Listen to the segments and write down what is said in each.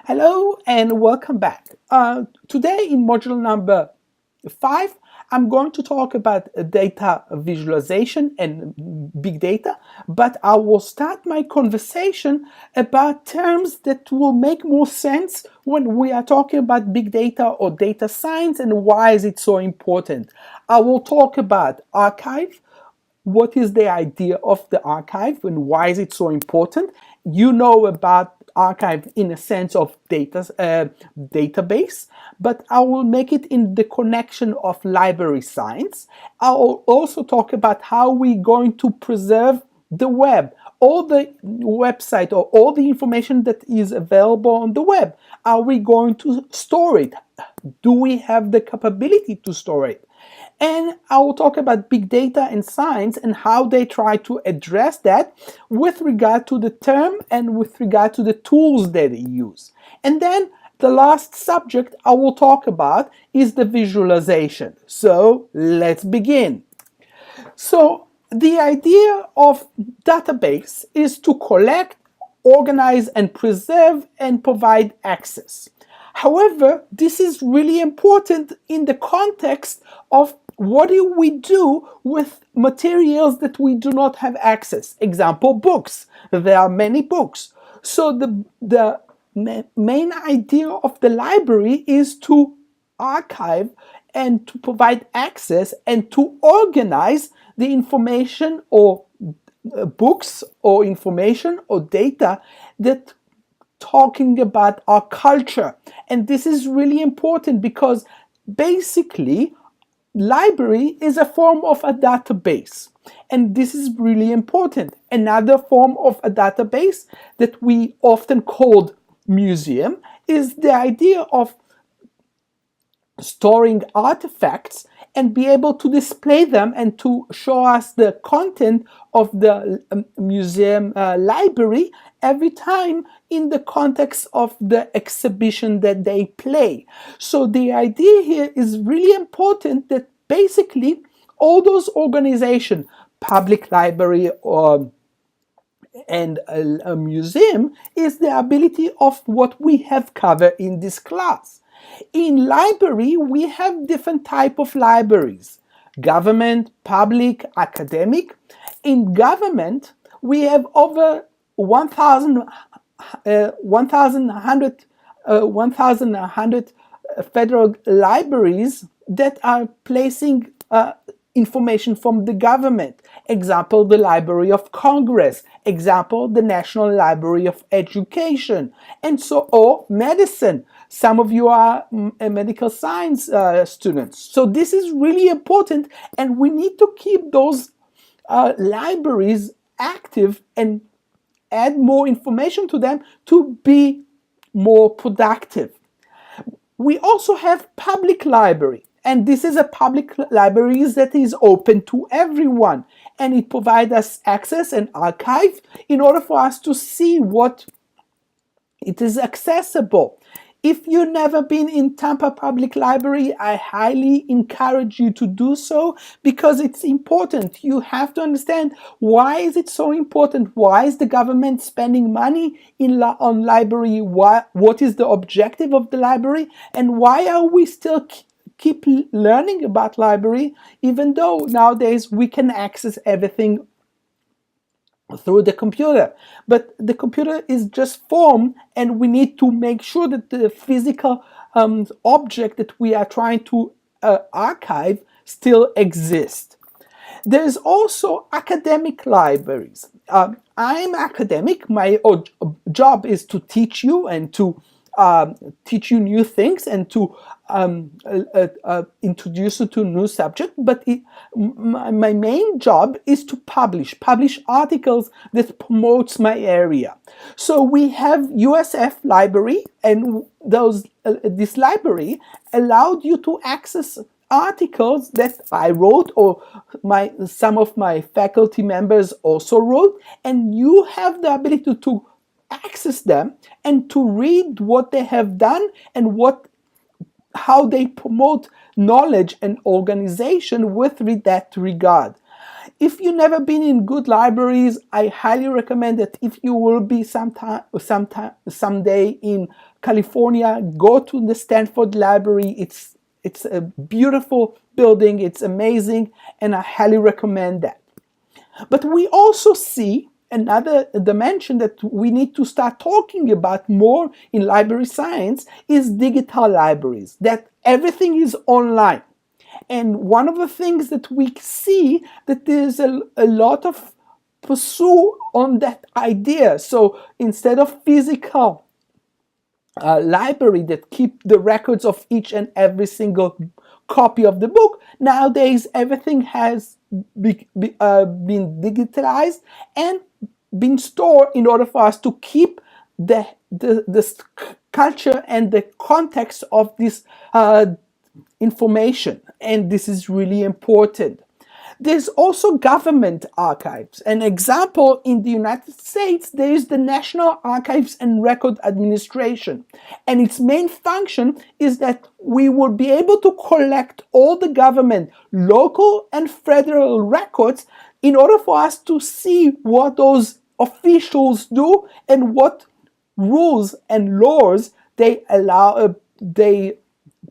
Hello and welcome back. Today in module number 5, I'm going to talk about data visualization and big data, but I will start my conversation about terms that will make more sense when we are talking about big data or data science and why is it so important. I will talk about archive, what is the idea of the archive and why is it so important. You know about archive in a sense of database, but I will make it in the connection of library science. I will also talk about how we're going to preserve the web, all the website or all the information that is available on the web. Are we going to store it? Do we have the capability to store it? And I will talk about big data and science and how they try to address that with regard to the term and with regard to the tools that they use. And then the last subject I will talk about is the visualization. So let's begin. So the idea of database is to collect, organize, and preserve and provide access. However, this is really important in the context of what do we do with materials that we do not have access? Example, books. There are many books. So the main idea of the library is to archive and to provide access and to organize the information or books or information or data that talking about our culture. And this is really important because basically library is a form of a database, and this is really important. Another form of a database that we often called museum is the idea of storing artifacts and be able to display them and to show us the content of the museum library every time in the context of the exhibition that they play. So the idea here is really important that basically all those organizations, public library and a museum, is the ability of what we have covered in this class. In library, we have different type of libraries: government, public, academic. In government, we have over 1,100 federal libraries that are placing information from the government. Example, the Library of Congress. Example, the National Library of Education. And so, or medicine. Some of you are medical science students. So this is really important, and we need to keep those libraries active and add more information to them to be more productive. We also have public library, and this is a public library that is open to everyone, and it provides us access and archive in order for us to see what it is accessible. If you've never been in Tampa Public Library, I highly encourage you to do so because it's important. You have to understand why is it so important? Why is the government spending money on library? What is the objective of the library? And why are we still keep learning about library even though nowadays we can access everything through the computer? But the computer is just form, and we need to make sure that the physical object that we are trying to archive still exists. There's also academic libraries. I'm academic. My job is to teach you and to teach you new things and to introduce you to new subject, but my main job is to publish articles that promotes my area. So we have USF library, and this library allowed you to access articles that I wrote or some of my faculty members also wrote, and you have the ability to access them and to read what they have done and how they promote knowledge and organization with that regard. If you've never been in good libraries, I highly recommend that if you will be someday in California, go to the Stanford Library. It's a beautiful building. It's amazing, and I highly recommend that. But we also see another dimension that we need to start talking about more in library science is digital libraries, that everything is online. And one of the things that we see that there's a lot of pursue on that idea. So instead of physical library that keep the records of each and every single copy of the book, nowadays everything has been digitalized and been stored in order for us to keep the culture and the context of this information, and this is really important. There's also government archives. An example, in the United States, there is the National Archives and Record Administration, and its main function is that we will be able to collect all the government, local and federal records in order for us to see what those officials do and what rules and laws they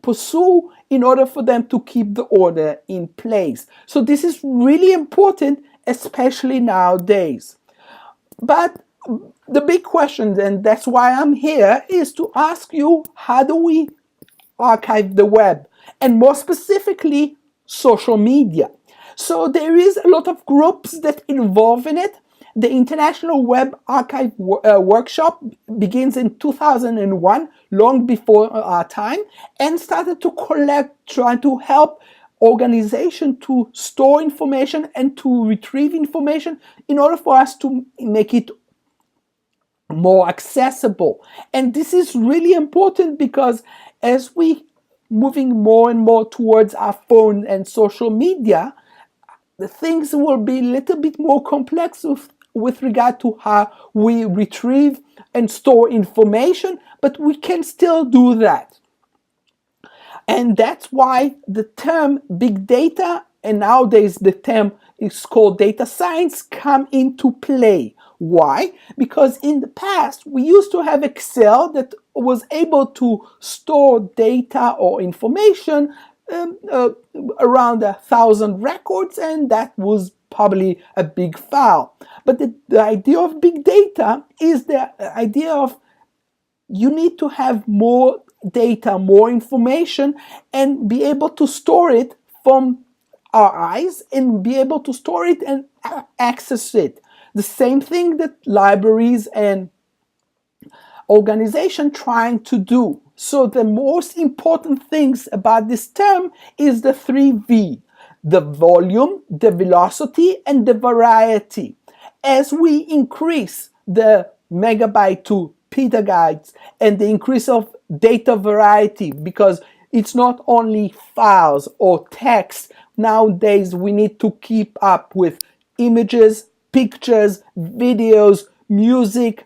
pursue in order for them to keep the order in place. So this is really important, especially nowadays. But the big question, and that's why I'm here, is to ask you, how do we archive the web? And more specifically, social media. So there is a lot of groups that involve in it. The International Web Archive Workshop begins in 2001, long before our time, and started to collect, trying to help organizations to store information and to retrieve information in order for us to make it more accessible. And this is really important because as we moving more and more towards our phone and social media, the things will be a little bit more complex with regard to how we retrieve and store information, but we can still do that. And that's why the term big data, and nowadays the term is called data science, come into play. Why? Because in the past, we used to have Excel that was able to store data or information around 1,000 records, and that was probably a big file. But the idea of big data is the idea of you need to have more data, more information, and be able to store it from our eyes and be able to store it and access it. The same thing that libraries and organizations trying to do. So the most important things about this term is the 3V. The volume, the velocity, and the variety. As we increase the megabyte to petabytes and the increase of data variety, because it's not only files or text, nowadays we need to keep up with images, pictures, videos, music,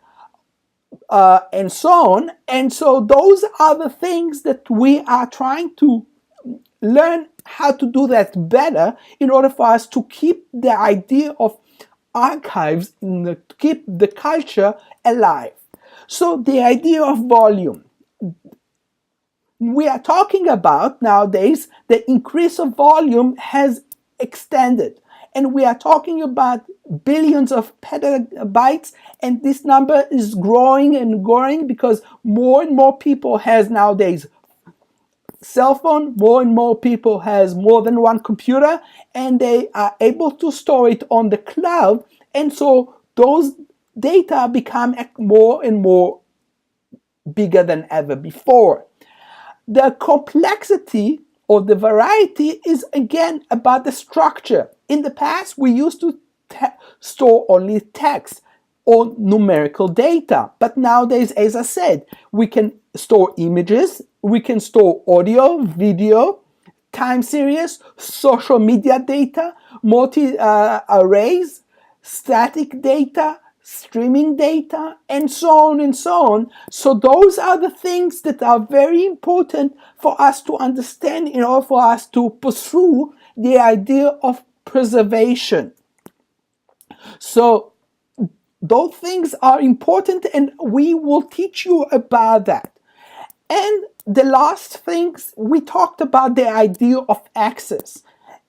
and so on. And so those are the things that we are trying to learn how to do that better in order for us to keep the idea of archives, to keep the culture alive. So the idea of volume. We are talking about nowadays the increase of volume has extended, and we are talking about billions of petabytes, and this number is growing and growing because more and more people has nowadays cell phone, more and more people has more than one computer, and they are able to store it on the cloud, and so those data become more and more bigger than ever before. The complexity or the variety is again about the structure. In the past, we used to store only text or numerical data, but nowadays, as I said, we can store images, we can store audio, video, time series, social media data, multi-arrays, static data, streaming data, and so on and so on. So those are the things that are very important for us to understand in order for us to pursue the idea of preservation. So those things are important, and we will teach you about that. And the last things, we talked about the idea of access.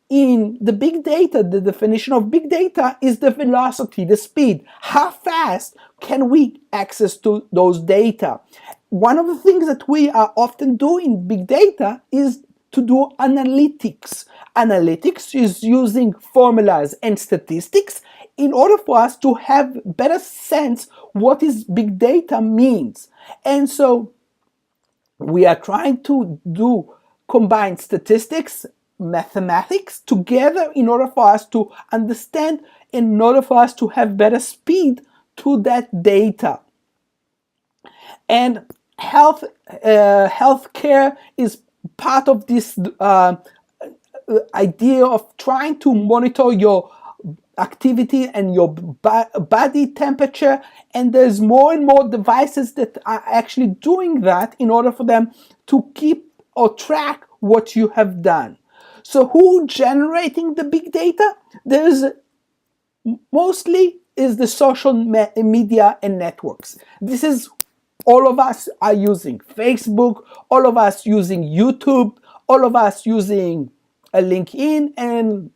In the big data, the definition of big data is the velocity, the speed. How fast can we access to those data? One of the things that we are often doing in big data is to do analytics. Analytics is using formulas and statistics in order for us to have better sense what is big data means. And so we are trying to combine statistics, mathematics together in order for us to understand, in order for us to have better speed to that data. And healthcare is part of this idea of trying to monitor your activity and your body temperature, and there's more and more devices that are actually doing that in order for them to keep or track what you have done. So who generating the big data? There's mostly is the social media and networks. This is all of us are using Facebook, all of us using YouTube, all of us using a LinkedIn and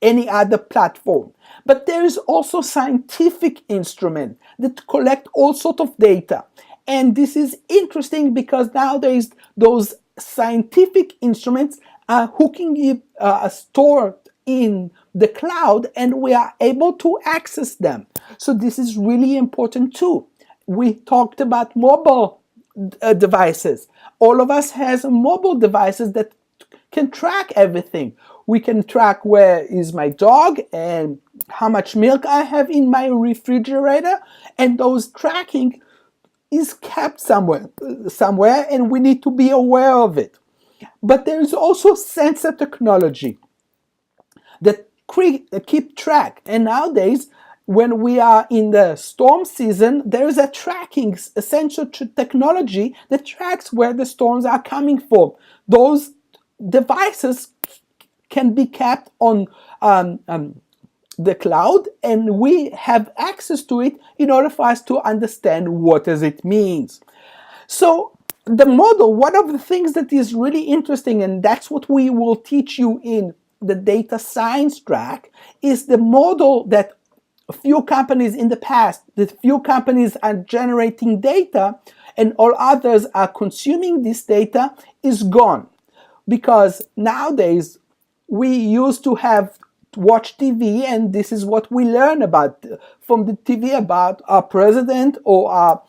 any other platform. But there is also scientific instrument that collect all sort of data. And this is interesting because nowadays those scientific instruments are stored in the cloud, and we are able to access them. So this is really important too. We talked about mobile devices. All of us has mobile devices that can track everything. We can track where is my dog and how much milk I have in my refrigerator, and those tracking is kept somewhere, and we need to be aware of it. But there is also sensor technology that keep track. And nowadays, when we are in the storm season, there is a sensor technology that tracks where the storms are coming from. Those devices can be kept on the cloud, and we have access to it in order for us to understand what does it means. So the model, one of the things that is really interesting, and that's what we will teach you in the data science track, is the model that a few companies in the past, that few companies are generating data and all others are consuming this data, is gone. Because nowadays we used to watch TV, and this is what we learn about from the TV about our president or our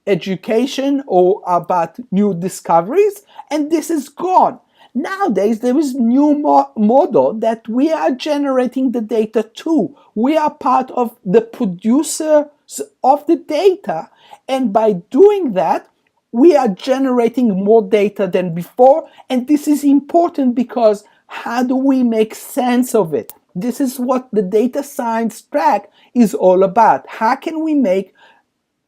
education or about new discoveries, and this is gone. Nowadays, there is new model that we are generating the data too. We are part of the producers of the data, and by doing that, we are generating more data than before, and this is important because how do we make sense of it? This is what the data science track is all about. How can we make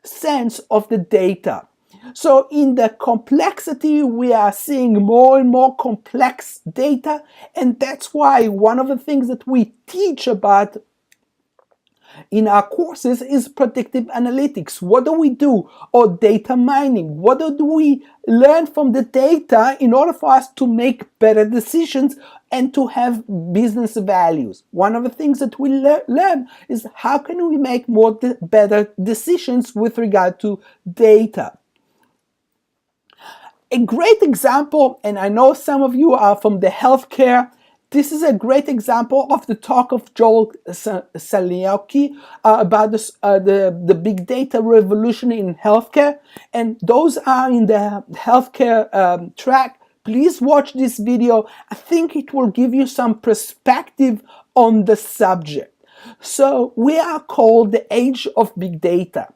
sense of the data? So in the complexity, we are seeing more and more complex data, and that's why one of the things that we teach about in our courses is predictive analytics. What do we do? Or data mining. What do we learn from the data in order for us to make better decisions and to have business values? One of the things that we learn is how can we make better decisions with regard to data. A great example, and I know some of you are from the healthcare, this is a great example of the talk of Joel Salaky about the big data revolution in healthcare. And those are in the healthcare track. Please watch this video. I think it will give you some perspective on the subject. So we are called the age of big data.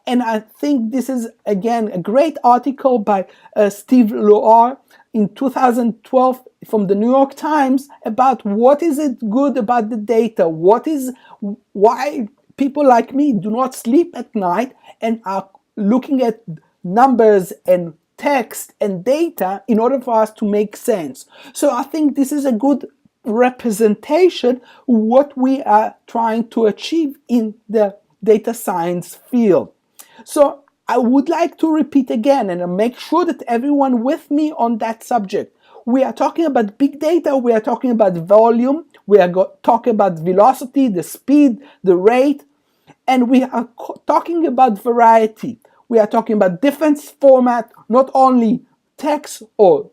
And I think this is, again, a great article by Steve Lohr in 2012 from the New York Times about what is it good about the data, why people like me do not sleep at night and are looking at numbers and text and data in order for us to make sense. So I think this is a good representation what we are trying to achieve in the data science field. So I would like to repeat again and make sure that everyone with me on that subject. We are talking about big data, we are talking about volume, we are talking about velocity, the speed, the rate, and we are talking about variety. We are talking about different format, not only text or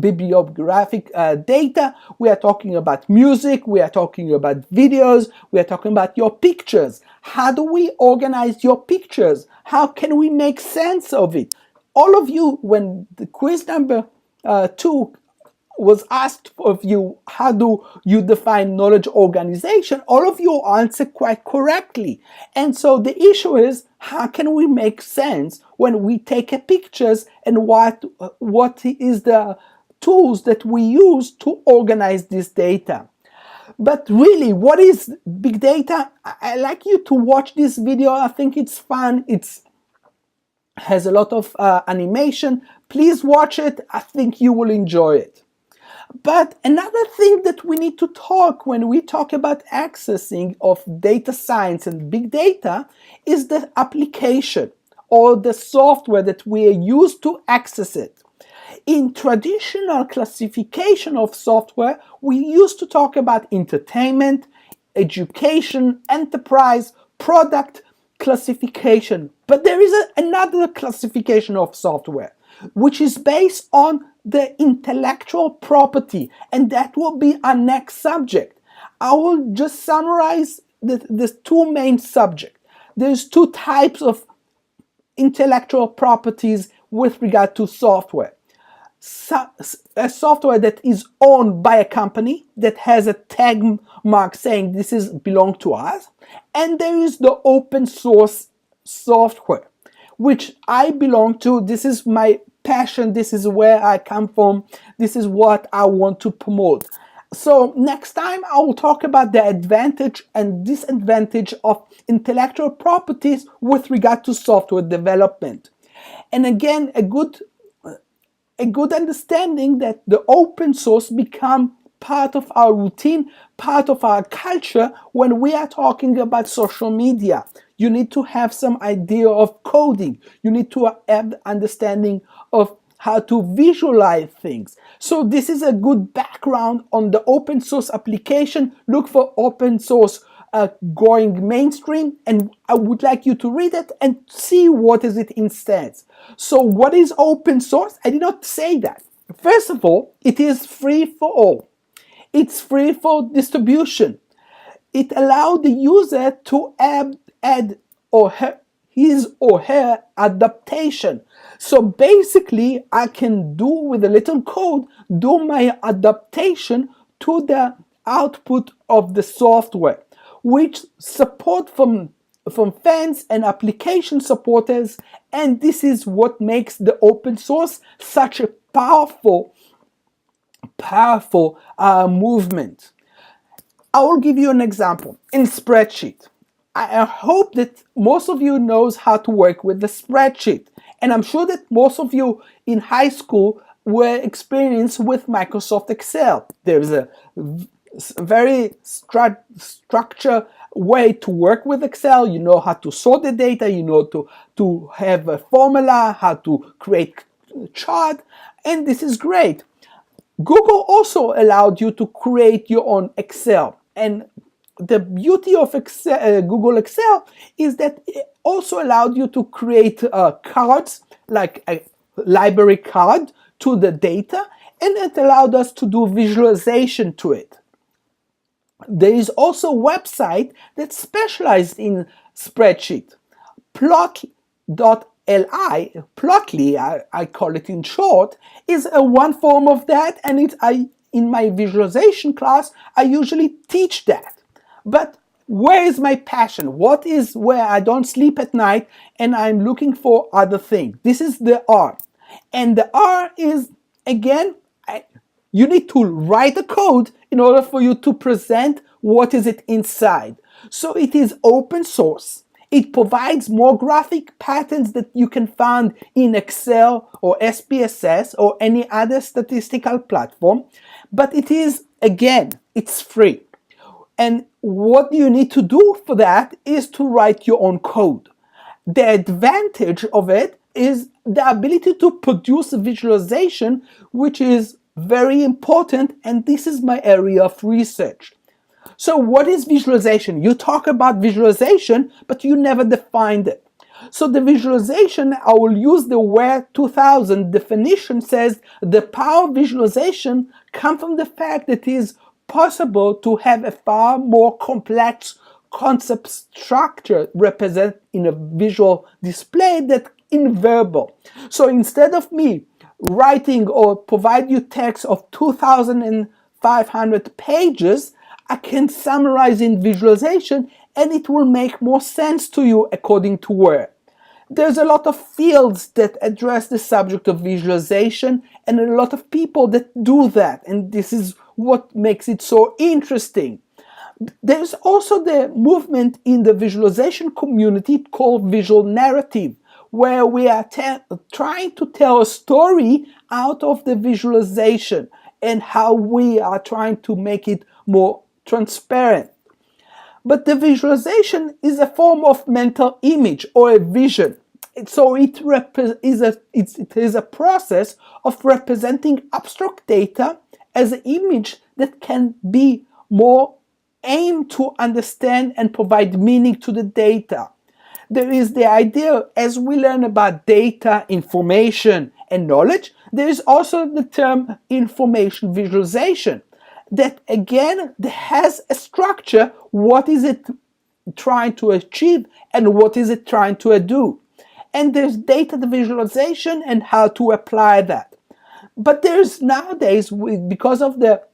bibliographic data. We are talking about music, we are talking about videos, we are talking about your pictures. How do we organize your pictures? How can we make sense of it? All of you, when the quiz number 2 was asked of you, how do you define knowledge organization? All of you answered quite correctly. And so the issue is, how can we make sense when we take a pictures, and what is the tools that we use to organize this data? But really, what is big data? I like you to watch this video. I think it's fun. It has a lot of animation. Please watch it. I think you will enjoy it. But another thing that we need to talk when we talk about accessing of data science and big data is the application or the software that we use to access it. In traditional classification of software, we used to talk about entertainment, education, enterprise, product classification. But there is another classification of software, which is based on the intellectual property, and that will be our next subject. I will just summarize the two main subjects. There's two types of intellectual properties with regard to software. A software that is owned by a company that has a tag mark saying this is belong to us, and there is the open source software, which I belong to. This is my passion, this is where I come from, this is what I want to promote. So next time I will talk about the advantage and disadvantage of intellectual properties with regard to software development. And again, a good understanding that the open source become part of our routine, part of our culture when we are talking about social media. You need to have some idea of coding. You need to have understanding of how to visualize things. So this is a good background on the open source application. Look for open source going mainstream, and I would like you to read it and see what is it instead. So what is open source? I did not say that. First of all, it is free for all. It's free for distribution. It allows the user to add his or her adaptation. So basically, I can do with a little code, do my adaptation to the output of the software, which support from fans and application supporters, and this is what makes the open source such a powerful movement. I will give you an example. In spreadsheet, I hope that most of you knows how to work with the spreadsheet, and I'm sure that most of you in high school were experienced with Microsoft Excel. There's a very structured way to work with Excel. You know how to sort the data, you know to have a formula, how to create a chart, and this is great. Google also allowed you to create your own Excel, and the beauty of Google Excel is that it also allowed you to create cards, like a library card to the data, and it allowed us to do visualization to it. There is also a website that specialized in spreadsheet. Plotly, I call it in short, is one form of that, and in my visualization class, I usually teach that. But where is my passion? What is where I don't sleep at night and I'm looking for other things? This is the R. And the R is, again, you need to write a code in order for you to present what is it inside. So it is open source. It provides more graphic patterns that you can find in Excel or SPSS or any other statistical platform, but it is, again, it's free. And what you need to do for that is to write your own code. The advantage of it is the ability to produce a visualization, which is very important, and this is my area of research. So what is visualization? You talk about visualization, but you never defined it. So the visualization, I will use the WARE 2000 definition, says the power of visualization comes from the fact that it is possible to have a far more complex concept structure represented in a visual display than in verbal. So instead of me writing or provide you text of 2,500 pages, I can summarize in visualization and it will make more sense to you according to WARE. There's a lot of fields that address the subject of visualization and a lot of people that do that, and this is what makes it so interesting. There's also the movement in the visualization community called visual narrative, where we are trying to tell a story out of the visualization and how we are trying to make it more transparent. But the visualization is a form of mental image or a vision. So it is a process of representing abstract data as an image that can be more aimed to understand and provide meaning to the data. There is the idea, as we learn about data, information, and knowledge, there is also the term information visualization. That again has a structure. What is it trying to achieve and what is it trying to do? And there's data visualization and how to apply that. But there's nowadays, because of the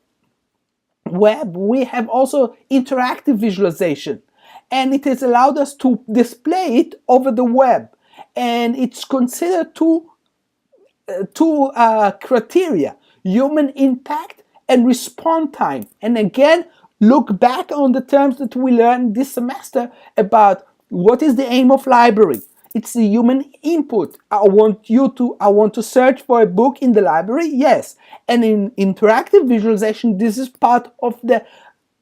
web, we have also interactive visualization, and it has allowed us to display it over the web. And it's considered two criteria: human impact and response time. And again, look back on the terms that we learned this semester about what is the aim of library. It's the human input. I want to search for a book in the library, yes. And in interactive visualization, this is part of the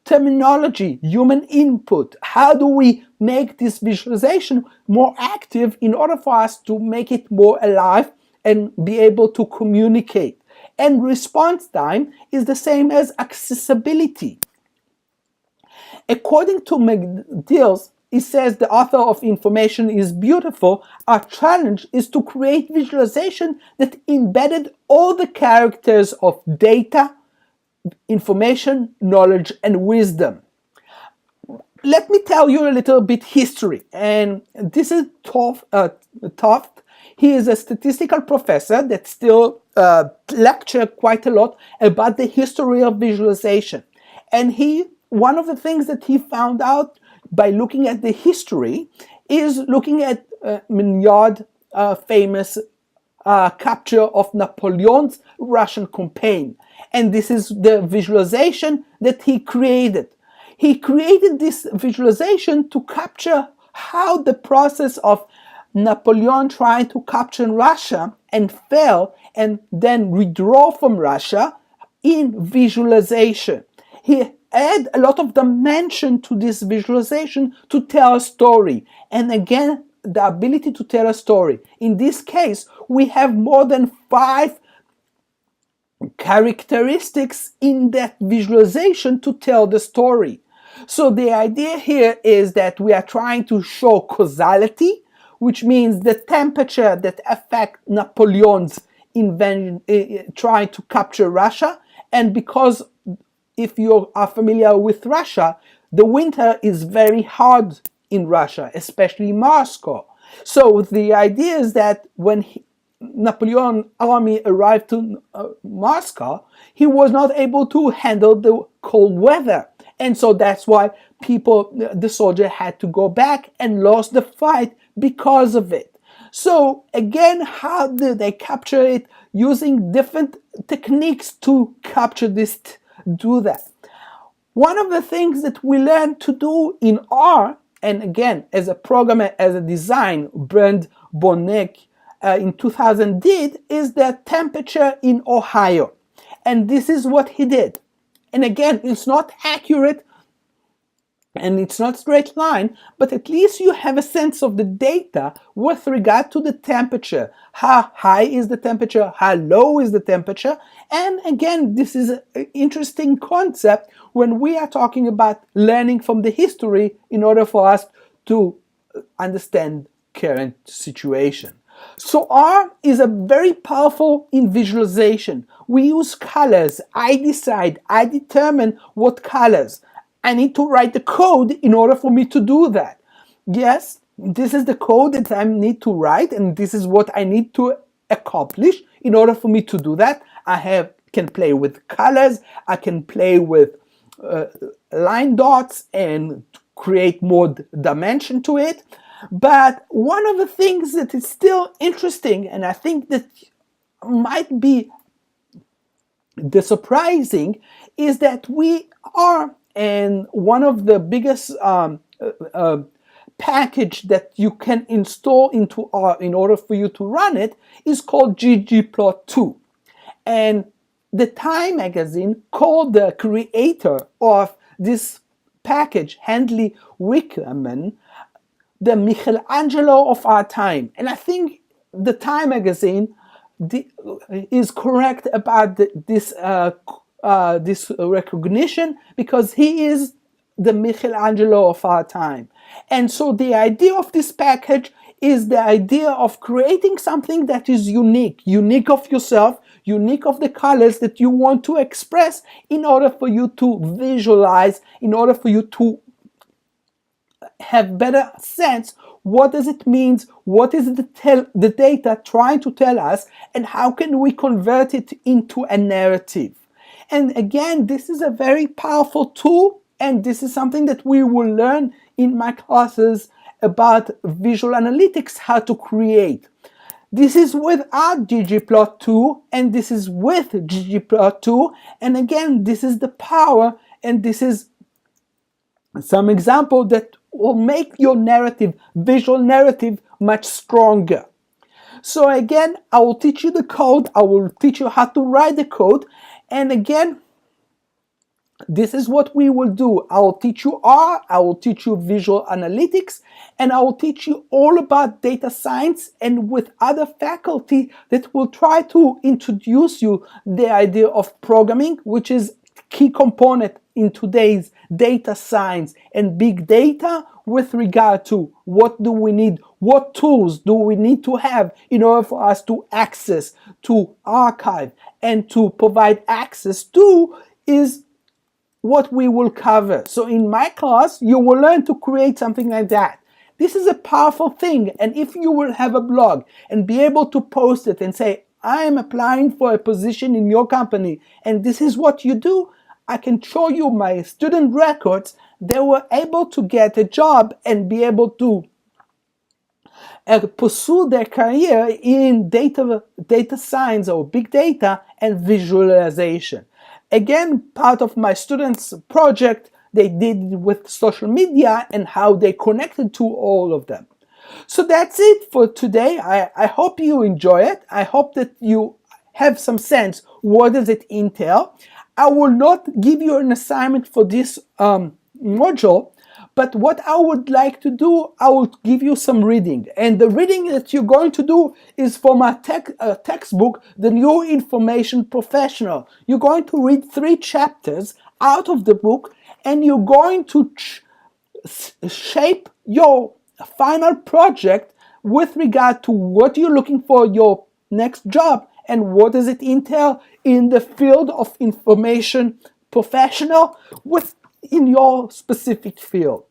terminology, human input. How do we make this visualization more active in order for us to make it more alive and be able to communicate? And response time is the same as accessibility. According to McDill, it says the author of Information is Beautiful. Our challenge is to create visualization that embedded all the characters of data, information, knowledge, and wisdom. Let me tell you a little bit history. And this is Toft. He is a statistical professor that still lectures quite a lot about the history of visualization. And one of the things that he found out by looking at the history is looking at Maynard's famous capture of Napoleon's Russian campaign. And this is the visualization that he created. He created this visualization to capture how the process of Napoleon trying to capture Russia and fail and then withdraw from Russia in visualization. He add a lot of dimension to this visualization to tell a story. And again, the ability to tell a story. In this case, we have more than 5 characteristics in that visualization to tell the story. So the idea here is that we are trying to show causality, which means the temperature that affect Napoleon's invention, trying to capture Russia. And because if you are familiar with Russia, the winter is very hard in Russia, especially Moscow. So the idea is that when Napoleon's army arrived to Moscow, he was not able to handle the cold weather. And so that's why the soldier had to go back and lost the fight because of it. So again, how did they capture it? Using different techniques to capture this, do that. One of the things that we learned to do in R and again, as a programmer, as a design, Brent Bonnick in 2000 did, is the temperature in Ohio. And this is what he did. And again, it's not accurate and it's not straight line, but at least you have a sense of the data with regard to the temperature. How high is the temperature? How low is the temperature? And again, this is an interesting concept when we are talking about learning from the history in order for us to understand current situation. So R is a very powerful in visualization. We use colors. I determine what colors. I need to write the code in order for me to do that. Yes, this is the code that I need to write, and this is what I need to accomplish in order for me to do that. Can play with colors, I can play with line dots and create more dimension to it. But one of the things that is still interesting, and I think that might be the surprising, is that we are, and one of the biggest package that you can install into R in order for you to run it is called ggplot2. And the Time magazine called the creator of this package, Handley Wickerman, the Michelangelo of our time. And I think the Time magazine is correct about this recognition, because he is the Michelangelo of our time. And so the idea of this package is the idea of creating something that is unique of yourself, unique of the colors that you want to express in order for you to visualize, in order for you to have better sense. What does it mean? What is the data trying to tell us, and how can we convert it into a narrative? And again, this is a very powerful tool, and this is something that we will learn in my classes about visual analytics, how to create. This is without ggplot2, and this is with ggplot2, and again, this is the power, and this is some example that will make your narrative, visual narrative, much stronger. So again, I will teach you the code, I will teach you how to write the code, and again, this is what we will do. I will teach you R, I will teach you visual analytics, and I will teach you all about data science, and with other faculty that will try to introduce you the idea of programming, which is key component in today's data science and big data, with regard to what do we need, what tools do we need to have in order for us to access, to archive, and to provide access to, is what we will cover. So in my class, you will learn to create something like that. This is a powerful thing, and if you will have a blog and be able to post it and say, I am applying for a position in your company, and this is what you do, I can show you my student records. They were able to get a job and be able to pursue their career in data science or big data and visualization. Again, part of my students' project, they did with social media and how they connected to all of them. So that's it for today. I hope you enjoy it. I hope that you have some sense what does it entail. I will not give you an assignment for this module, but what I would like to do, I will give you some reading. And the reading that you're going to do is from my textbook, The New Information Professional. You're going to read 3 chapters out of the book, and you're going to shape your final project with regard to what you're looking for your next job and what does it entail in the field of information professional in your specific field.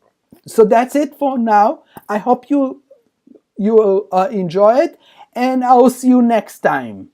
So that's it for now. I hope you enjoy it, and I will see you next time.